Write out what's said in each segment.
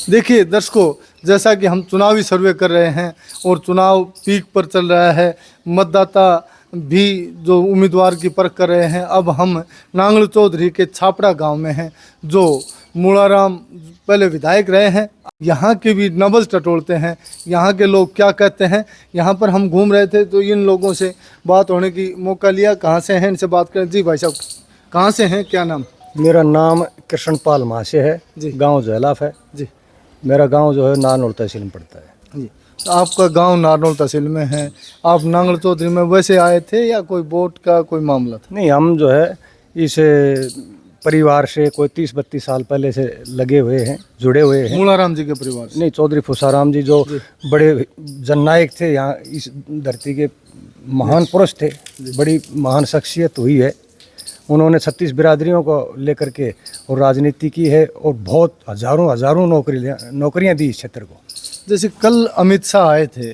देखिए दर्शकों, जैसा कि हम चुनावी सर्वे कर रहे हैं और चुनाव पीक पर चल रहा है, मतदाता भी जो उम्मीदवार की परख कर रहे हैं। अब हम नांगल चौधरी के छापड़ा गांव में हैं, जो मूलाराम पहले विधायक रहे हैं। यहाँ के भी नब्ज़ टटोलते हैं, यहाँ के लोग क्या कहते हैं। यहाँ पर हम घूम रहे थे तो इन लोगों से बात होने की मौका लिया। कहाँ से हैं, इनसे बात करें। जी भाई साहब, कहाँ से हैं, क्या नाम? मेरा नाम कृष्णपाल महाशय है जी। गांव जैलाफ है जी मेरा गांव जो है नारनौल तहसील में पड़ता है। जी, तो आपका गांव नारनौल तहसील में है। आप नांगल चौधरी में वैसे आए थे या कोई वोट का कोई मामला था? नहीं, हम जो है इस परिवार से कोई 30-32 साल पहले से लगे हुए हैं, जुड़े हुए हैं। मूलाराम जी के परिवार से? नहीं, चौधरी फुसाराम जी जो बड़े जननायक थे, यहाँ इस धरती के महान पुरुष थे, बड़ी महान शख्सियत हुई है। उन्होंने 36 बिरादरियों को लेकर के और राजनीति की है और बहुत हजारों नौकरियां दी इस क्षेत्र को। जैसे कल अमित शाह आए थे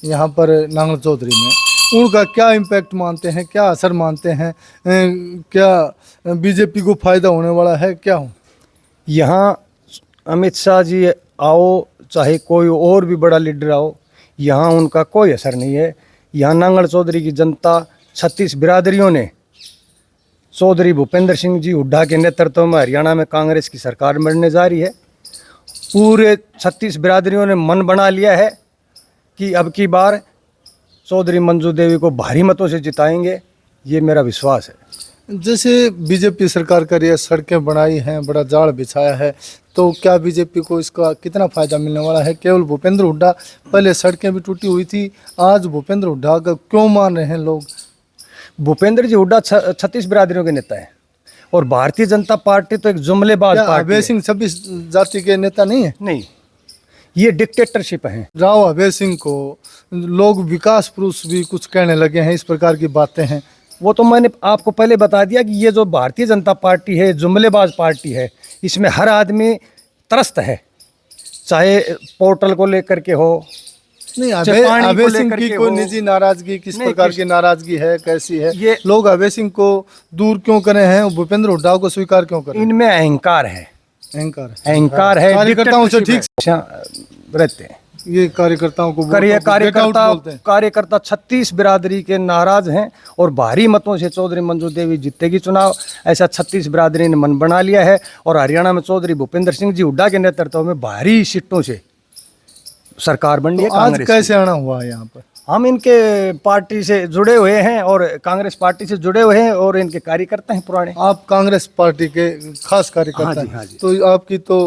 यहाँ पर नांगल चौधरी में, उनका क्या इम्पैक्ट मानते हैं, क्या असर मानते हैं? क्या बीजेपी को फायदा होने वाला है क्या? यहाँ अमित शाह जी आओ, चाहे कोई और भी बड़ा लीडर आओ, यहाँ उनका कोई असर नहीं है। यहाँ नांगल चौधरी की जनता 36 बिरादरियों ने चौधरी भूपेंद्र सिंह जी हुड्डा के नेतृत्व में हरियाणा में कांग्रेस की सरकार बनने जा रही है। पूरे 36 बिरादरियों ने मन बना लिया है कि अब की बार चौधरी मंजू देवी को भारी मतों से जिताएंगे, ये मेरा विश्वास है। जैसे बीजेपी सरकार कर रही है, सड़कें बनाई हैं, बड़ा जाल बिछाया है, तो क्या बीजेपी को इसका कितना फायदा मिलने वाला है? केवल भूपेंद्र हुड्डा, पहले सड़कें भी टूटी हुई थी, आज भूपेंद्र हुड्डा का क्यों मान रहे हैं लोग? भूपेंद्र जी हुड्डा 36 बिरादरियों के नेता है और भारतीय जनता पार्टी तो एक जुमलेबाज पार्टी अभय सिंह 26 जाति के नेता नहीं है? नहीं, ये डिक्टेटरशिप है। राव अभय सिंह को लोग विकास पुरुष भी कुछ कहने लगे हैं, इस प्रकार की बातें हैं। वो तो मैंने आपको पहले बता दिया कि ये जो भारतीय जनता पार्टी है, जुमलेबाज पार्टी है, इसमें हर आदमी त्रस्त है, चाहे पोर्टल को लेकर के हो। नहीं, अभय सिंह की कोई निजी नाराजगी, किस प्रकार की नाराजगी है, कैसी है? ये लोग अभय सिंह को दूर क्यों करे हैं, भूपेंद्र हुड्डा को स्वीकार क्यों करें? इनमें अहंकार है, अहंकार है। कार्यकर्ताओं से ठीक रहते हैं ये कार्यकर्ताओं को कार्यकर्ता 36 बिरादरी के नाराज हैं और भारी मतों से चौधरी मंजू देवी जीतेगी चुनाव, ऐसा 36 बिरादरी ने मन बना लिया है। और हरियाणा में चौधरी भूपेंद्र सिंह जी हुड्डा के नेतृत्व में भारी सीटों से सरकार बन रही है। आज कैसे आना हुआ है यहाँ पर? हम इनके पार्टी से जुड़े हुए हैं और कांग्रेस पार्टी से जुड़े हुए हैं और इनके कार्यकर्ता हैं पुराने। आप कांग्रेस पार्टी के खास कार्यकर्ता हैं? हाँ जी। तो आपकी तो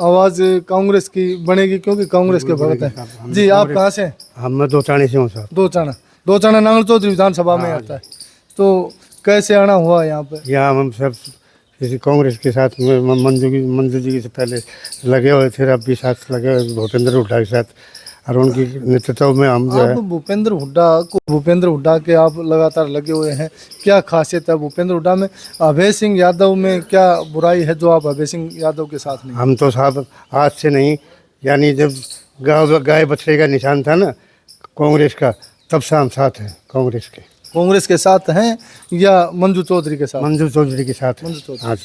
आवाज कांग्रेस की बनेगी, क्योंकि कांग्रेस के भगत हैं। जी, आप कहाँ से? हम दो चाणी से हूँ सर। दो चाणा नांगल चौधरी विधानसभा में आता है। तो कैसे आना हुआ यहाँ पे? यहाँ हम सब किसी कांग्रेस के साथ मंजू जी से पहले लगे हुए थे, अब भी साथ लगे हुए भूपेंद्र हुड्डा के साथ, और उनकी नेतृत्व में हम जो है। भूपेंद्र हुड्डा के आप लगातार लगे हुए हैं, क्या खासियत है भूपेंद्र हुड्डा में? अभय सिंह यादव में क्या बुराई है जो आप अभय सिंह यादव के साथ नहीं? हम तो साहब आज से नहीं, यानी जब गाय बछड़े का निशान था ना कांग्रेस का, तब से हम साथ हैं कांग्रेस के साथ हैं या मंजू चौधरी के साथ? मंजू चौधरी के साथ। हाँ,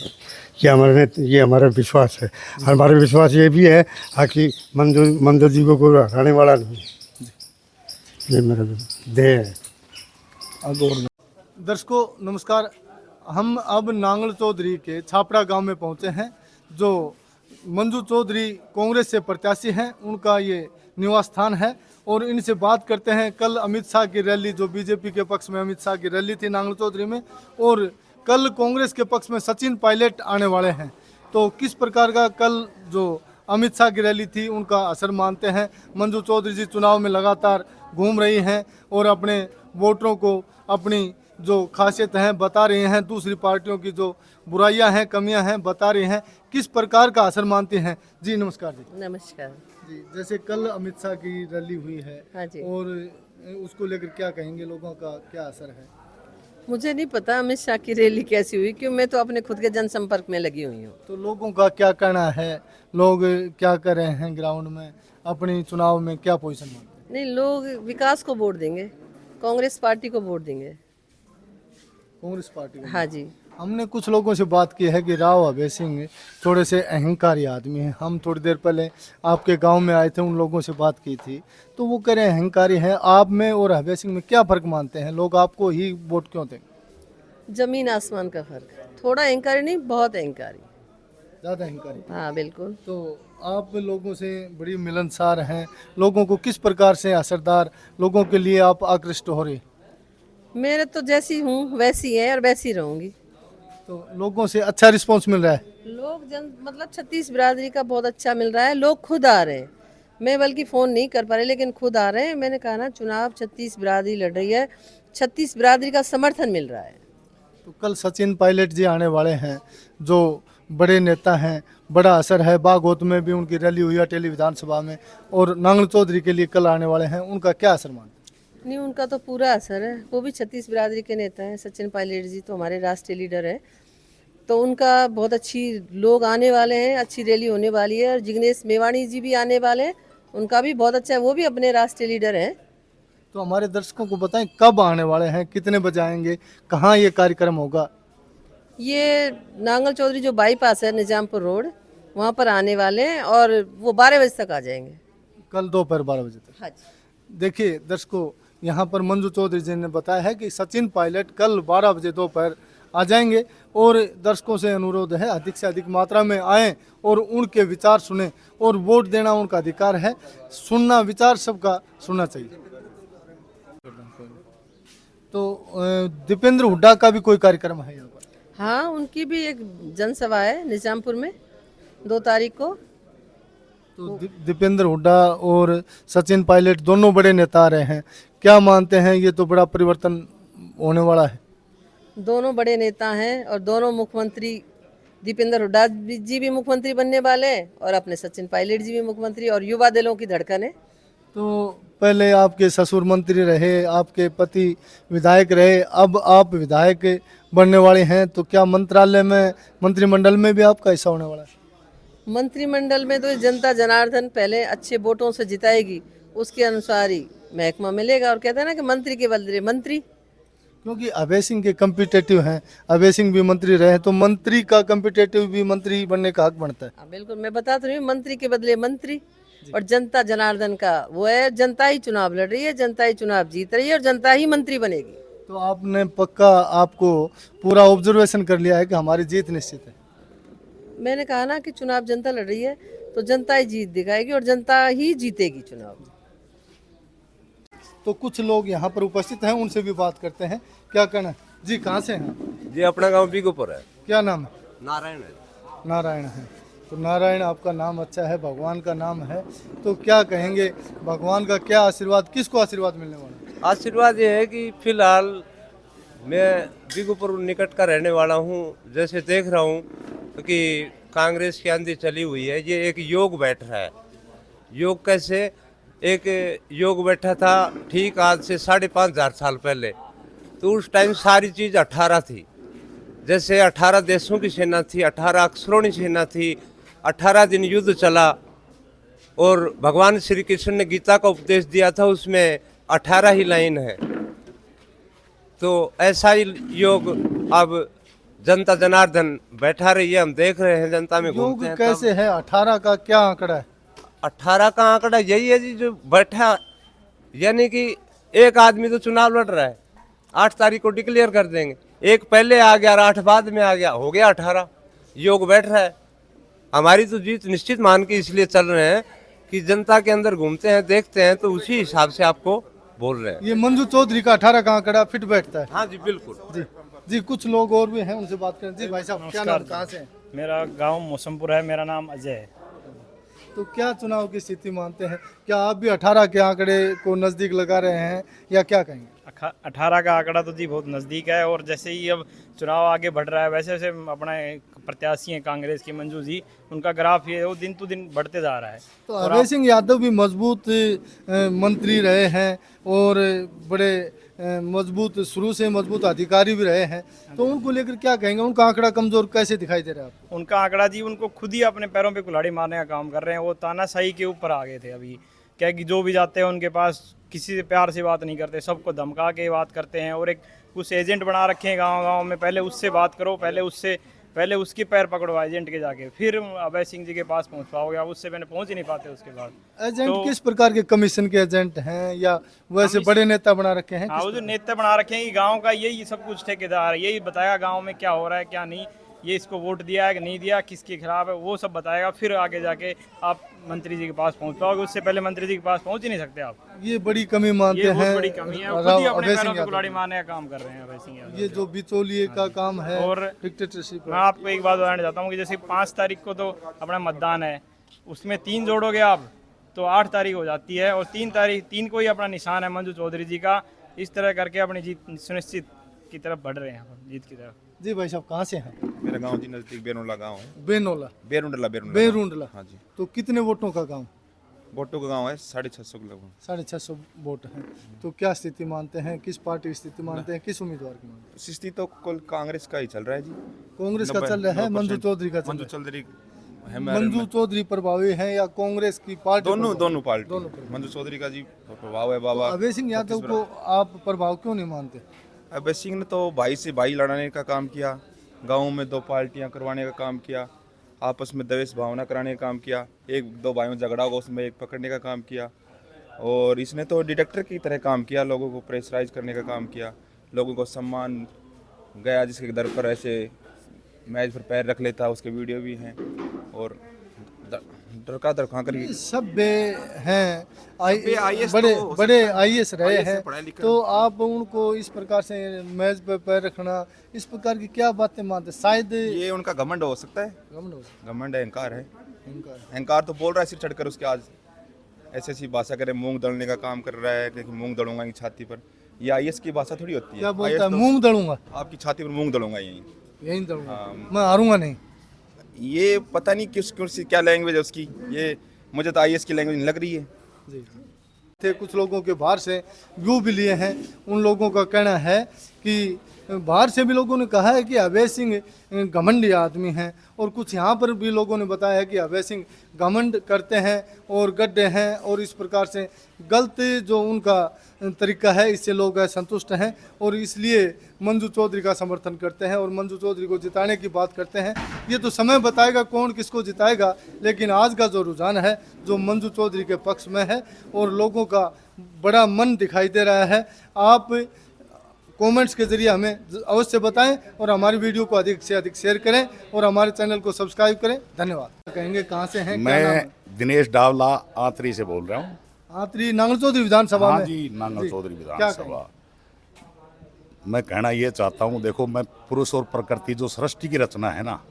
ये हमारा विश्वास है। हमारा विश्वास ये भी है कि मंजू जी को कोई हटाने वाला नहीं है, ये मेरा देह है। दर्शकों नमस्कार, हम अब नांगल चौधरी के छापड़ा गांव में पहुंचे हैं। जो मंजू चौधरी कांग्रेस से प्रत्याशी हैं, उनका ये निवास स्थान है और इनसे बात करते हैं। कल अमित शाह की रैली, जो बीजेपी के पक्ष में अमित शाह की रैली थी नांगल चौधरी में, और कल कांग्रेस के पक्ष में सचिन पायलट आने वाले हैं। तो किस प्रकार का कल जो अमित शाह की रैली थी उनका असर मानते हैं? मंजू चौधरी जी चुनाव में लगातार घूम रही हैं और अपने वोटरों को अपनी जो खासियत हैं बता रही हैं, दूसरी पार्टियों की जो बुराइयां हैं, कमियां हैं बता रही हैं। किस प्रकार का असर मानती हैं? जी नमस्कार। जी नमस्कार जी। जैसे कल अमित शाह की रैली हुई है, हाँ जी। और उसको लेकर क्या कहेंगे, लोगों का क्या असर है? मुझे नहीं पता अमित शाह की रैली कैसी हुई, क्यों मैं तो अपने खुद के जनसंपर्क में लगी हुई हूँ। तो लोगों का क्या कहना है, लोग क्या कर रहे हैं ग्राउंड में, अपनी चुनाव में क्या पोजीशन मानते हैं? नहीं, लोग विकास को वोट देंगे, कांग्रेस पार्टी को वोट देंगे। कांग्रेस पार्टी? हाँ जी। हमने कुछ लोगों से बात की है कि राव अभय सिंह थोड़े से अहंकारी आदमी हैं। हम थोड़ी देर पहले आपके गांव में आए थे, उन लोगों से बात की थी, तो वो कह रहे हैं अहंकारी हैं। आप में और अभय सिंह में क्या फ़र्क मानते हैं? लोग आपको ही वोट क्यों देंगे? जमीन आसमान का फर्क है, थोड़ा अहंकारी नहीं, बहुत अहंकारी। ज़्यादा अहंकारी। हाँ बिल्कुल। तो आप लोगों से बड़ी मिलनसार हैं, लोगों को किस प्रकार से असरदार लोगों के लिए आप आकृष्ट हो रहे? मेरे तो जैसी हूँ वैसी है और वैसी रहूंगी। तो लोगों से अच्छा रिस्पॉन्स मिल रहा है? लोग जन मतलब 36 बिरादरी का बहुत अच्छा मिल रहा है, लोग खुद आ रहे हैं। मैं बल्कि फ़ोन नहीं कर पा रही, लेकिन खुद आ रहे हैं। मैंने कहा ना, चुनाव 36 बिरादरी लड़ रही है, 36 बिरादरी का समर्थन मिल रहा है। तो कल सचिन पायलट जी आने वाले हैं, जो बड़े नेता हैं, बड़ा असर है। बागोत में भी उनकी रैली हुई अटेली विधानसभा में, और नांगल चौधरी के लिए कल आने वाले हैं, उनका क्या असर मानते हैं? नहीं, उनका तो पूरा असर है। वो भी 36 बिरादरी के नेता हैं। सचिन पायलट जी तो हमारे राष्ट्रीय लीडर है, तो उनका बहुत अच्छी लोग आने वाले हैं, अच्छी रैली होने वाली है। और जिग्नेश मेवाणी जी भी आने वाले हैं, उनका भी बहुत अच्छा है, वो भी अपने राष्ट्रीय लीडर हैं। तो हमारे दर्शकों को बताएं कब आने वाले हैं, कितने बजे आएंगे, कहाँ ये कार्यक्रम होगा? ये नांगल चौधरी जो बाईपास है, निजामपुर रोड, वहाँ पर आने वाले हैं और वो 12 बजे तक आ जाएंगे। कल दोपहर 12 बजे तक। हाँ जी। देखिए दर्शकों, यहाँ पर मंजू चौधरी जी ने बताया है कि सचिन पायलट कल 12 बजे दोपहर आ जाएंगे, और दर्शकों से अनुरोध है अधिक से अधिक मात्रा में आएं और उनके विचार सुने, और वोट देना उनका अधिकार है। सुनना, विचार सबका सुनना चाहिए। तो दीपेंद्र हुड्डा का भी कोई कार्यक्रम है यहाँ पर? हाँ, उनकी भी एक जनसभा है निजामपुर में 2 तारीख को। तो दीपेंद्र हुड्डा और सचिन पायलट दोनों बड़े नेता आ रहे हैं, क्या मानते हैं? ये तो बड़ा परिवर्तन होने वाला है। दोनों बड़े नेता हैं और दोनों मुख्यमंत्री। दीपेंद्र हुड्डा जी भी मुख्यमंत्री बनने वाले हैं और अपने सचिन पायलट जी भी मुख्यमंत्री, और युवा दिलों की धड़कन है। तो पहले आपके ससुर मंत्री रहे, आपके पति विधायक रहे, अब आप विधायक बनने वाले हैं, तो क्या मंत्रालय में, मंत्रिमंडल में भी आपका हिस्सा होने वाला है? मंत्रिमंडल में तो जनता जनार्दन पहले अच्छे वोटों से जिताएगी, उसके अनुसार ही महकमा मिलेगा। और कहते हैं ना कि मंत्री के बदले मंत्री। क्योंकि अभय सिंह के कम्पिटेटिव हैं, अभय सिंह भी मंत्री रहे, तो मंत्री का कम्पिटेटिव भी मंत्री बनने का हक बनता है। हाँ बिल्कुल, मैं बता तो रही हूँ, मंत्री के बदले मंत्री। और जनता जनार्दन का वो है, जनता ही चुनाव लड़ रही है, जनता ही चुनाव जीत रही है और जनता ही मंत्री बनेगी। तो आपने पक्का, आपको पूरा ऑब्जर्वेशन कर लिया है कि हमारी जीत निश्चित है? मैंने कहा ना कि चुनाव जनता लड़ रही है, तो जनता ही जीत दिखाएगी और जनता ही जीतेगी चुनाव। तो कुछ लोग यहाँ पर उपस्थित हैं, उनसे भी बात करते हैं। क्या कहना है जी, कहाँ से हैं? जी अपना गांव बीगोपुर है। क्या नाम है? नारायण है। नारायण है। तो नारायण, आपका नाम अच्छा है, भगवान का नाम है, तो क्या कहेंगे, भगवान का क्या आशीर्वाद, किसको आशीर्वाद मिलने वाला है? आशीर्वाद ये है कि फिलहाल मैं बीगोपुर निकट का रहने वाला हूँ। जैसे देख रहा हूँ कि कांग्रेस की आंधी चली हुई है। ये एक योग बैठ रहा है। योग कैसे? एक योग बैठा था ठीक आज से 5,500 साल पहले। तो उस टाइम सारी चीज़ 18 थी। जैसे 18 देशों की सेना थी, 18 अक्षरों की सेना थी, 18 दिन युद्ध चला, और भगवान श्री कृष्ण ने गीता का उपदेश दिया था, उसमें 18 ही लाइन है। तो ऐसा ही योग अब जनता जनार्दन बैठा रही है, हम देख रहे हैं, जनता में घूमते योग हैं। कैसे है? 18 का क्या आंकड़ा है? 18 का आंकड़ा यही है जी, जो बैठा, यानी कि एक आदमी तो चुनाव लड़ रहा है, 8 तारीख को डिक्लेयर कर देंगे, एक पहले आ गया और 8 बाद में आ गया, हो गया 18। योग बैठ रहा है। हमारी तो जीत निश्चित मान के इसलिए चल रहे हैं कि जनता के अंदर घूमते हैं, देखते हैं, तो उसी हिसाब से आपको बोल रहे हैं। ये मंजू चौधरी का 18 का आंकड़ा फिट बैठता है? हाँ जी बिल्कुल। जी जी, कुछ लोग और भी हैं, उनसे बात करें। जी भाई साहब, क्या नाम, कहाँ से हैं? मेरा गांव मौसमपुर है। मेरा नाम अजय है। तो क्या चुनाव की स्थिति मानते हैं? क्या आप भी 18 के आंकड़े को नजदीक लगा रहे हैं, या क्या कहेंगे? 18 का आंकड़ा तो जी बहुत नज़दीक है, और जैसे ही अब चुनाव आगे बढ़ रहा है, वैसे वैसे अपना एक प्रत्याशी हैं कांग्रेस की मंजू जी, उनका ग्राफ ये वो दिन तो दिन बढ़ते जा रहा है। तो अभय सिंह यादव भी मजबूत मंत्री रहे हैं, और बड़े मजबूत, शुरू से मजबूत अधिकारी भी रहे हैं, तो उनको लेकर क्या कहेंगे? उनका आंकड़ा कमजोर कैसे दिखाई दे रहा है आपको? उनका आंकड़ा जी, उनको खुद ही अपने पैरों पे कुल्हाड़ी मारने का काम कर रहे हैं। वो तानाशाही के ऊपर आ गए थे अभी। क्या कि जो भी जाते हैं उनके पास किसी से प्यार से बात नहीं करते, सबको धमका के बात करते हैं, और एक कुछ एजेंट बना रखे हैं गांव-गांव में, पहले उससे बात करो, पहले उसके पैर पकड़ो एजेंट के जाके, फिर अभय सिंह जी के पास पहुंच पाओगे। आप उससे पहले पहुंच ही नहीं पाते उसके बाद। एजेंट तो- किस प्रकार के कमीशन के एजेंट हैं या वैसे बड़े नेता बना रखे हैं? हाँ, वो जो नेता बना रखे हैं कि गांव का यही सब कुछ ठेकेदार है, यही बताएगा गांव में क्या हो रहा है क्या नहीं, ये इसको वोट दिया है कि नहीं दिया, किसके खिलाफ है, वो सब बताएगा। फिर आगे जाके आप मंत्री जी के पास पहुंच पाओगे, उससे पहले मंत्री जी के पास पहुंच ही नहीं सकते आप। ये बड़ी कमी मानते ये हैं बहुत बड़ी कमी है, वो खुद ही अपने पैरों पे कुल्हाड़ी मारने का काम कर रहे हैं अभय सिंह यादव। ये जो बिचौलिए का काम है और डिक्टेटरशिप मैं आपको एक बात बताना चाहता हूँ कि जैसे 5 तारीख को तो अपना मतदान है, उसमें 3 जोड़ोगे आप तो 8 तारीख हो जाती है, और 3 को ही अपना निशान है मंजू चौधरी जी का। इस तरह करके अपनी जीत सुनिश्चित की तरफ बढ़ रहे हैं, जीत की तरफ। जी भाई साहब कहाँ से हैं? मेरा गांव जी नजदीक बेरुंडला गांव है। बेनोला बेरुंडला बेरुंडला। हाँ जी। तो कितने वोटों का गांव? बोटो का गांव है 650 के लगभग। 650 वोट हैं। तो क्या स्थिति मानते हैं, किस पार्टी की स्थिति मानते हैं, किस उम्मीदवार की मानते हैं? स्थिति तो कुल कांग्रेस का ही चल रहा है जी। कांग्रेस का चल रहा है, मंजू चौधरी का चल मंजू रहा चौधरी है। है। मंजू चौधरी प्रभावी हैं या कांग्रेस की पार्टी? दोनों पार्टी। दोनों पार्टी। मंजू चौधरी का जी प्रभाव है बाबा। अभय सिंह यादव को आप प्रभाव क्यों नहीं मानते? अभय सिंह ने तो भाई से भाई लड़ाने का काम किया, गाँव में 2 पार्टियां करवाने का काम किया, आपस में द्वेष भावना कराने का काम किया, 1-2 भाइयों में झगड़ा होगा उसमें एक पकड़ने का काम किया, और इसने तो डिटेक्टर की तरह काम किया, लोगों को प्रेशराइज करने का काम किया, लोगों को सम्मान गया जिसके दर पर ऐसे मैच पर पैर रख लेता, उसके वीडियो भी हैं, और डरका दरखा कर सभ्य हैं, IAS बड़े तो हो बड़े सकता है। IAS रहे IAS से हैं, पढ़ा लिखा तो आप उनको इस प्रकार से मैच पे पैर रखना, इस प्रकार की क्या बातें मानते? शायद ये उनका घमंड हो सकता है, घमंड हो सकता घमंड है, अहंकार है। है इनका। अहंकार तो बोल रहा है सिर चढ़कर उसके, आज ऐसी भाषा करे, मूंग दलने का काम कर रहा है कि मूंग दलूंगा की छाती पर। ये IAS की भाषा थोड़ी होती है। क्या बोलता है? IAS तो मूंग दड़ूंगा, आपकी छाती पर मूंग दलूंगा यही। यही दड़ूंगा, हाँ। मैं हारूंगा नहीं। ये पता नहीं किस क्या लैंग्वेज है उसकी, ये मुझे तो IAS की लैंग्वेज नहीं लग रही है। जी थे कुछ लोगों के बाहर से व्यू भी लिए हैं। उन लोगों का कहना है कि बाहर से भी लोगों ने कहा है कि अभय सिंह घमंडी आदमी हैं, और कुछ यहाँ पर भी लोगों ने बताया है कि अभय सिंह घमंड करते हैं और गड्ढे हैं, और इस प्रकार से गलत जो उनका तरीका है इससे लोग संतुष्ट हैं, और इसलिए मंजू चौधरी का समर्थन करते हैं और मंजू चौधरी को जिताने की बात करते हैं। ये तो समय बताएगा कौन किसको जिताएगा, लेकिन आज का जो रुझान है जो मंजू चौधरी के पक्ष में है, और लोगों का बड़ा मन दिखाई दे रहा है। आप कमेंट्स के जरिए हमें अवश्य बताएं, और हमारी वीडियो को अधिक से अधिक शेयर करें, और हमारे चैनल को सब्सक्राइब करें। धन्यवाद। कहेंगे कहाँ से हैं, क्या नाम मैं है? दिनेश डावला आंतरी से बोल रहा हूँ। आतरी नांगल चौधरी विधानसभा हाँ में। जी, नांगल जी, चौधरी क्या विधानसभा। मैं कहना ये चाहता हूँ, देखो मैं पुरुष और प्रकृति जो सृष्टि की रचना है ना,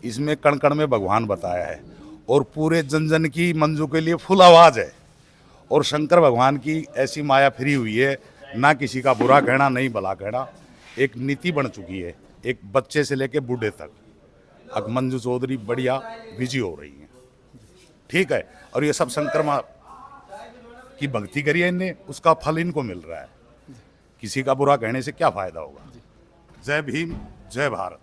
इसमें कण कण में भगवान बताया है, और पूरे जन जन की मंजू के लिए फुल आवाज़ है, और शंकर भगवान की ऐसी माया फिरी हुई है, ना किसी का बुरा कहना नहीं भला कहना, एक नीति बन चुकी है, एक बच्चे से लेके बूढ़े तक। अब मंजू चौधरी बढ़िया बिजी हो रही हैं, ठीक है, और ये सब शंकर माँ की भक्ति करी है इनने, उसका फल इनको मिल रहा है। किसी का बुरा कहने से क्या फायदा होगा। जय भीम, जय भारत।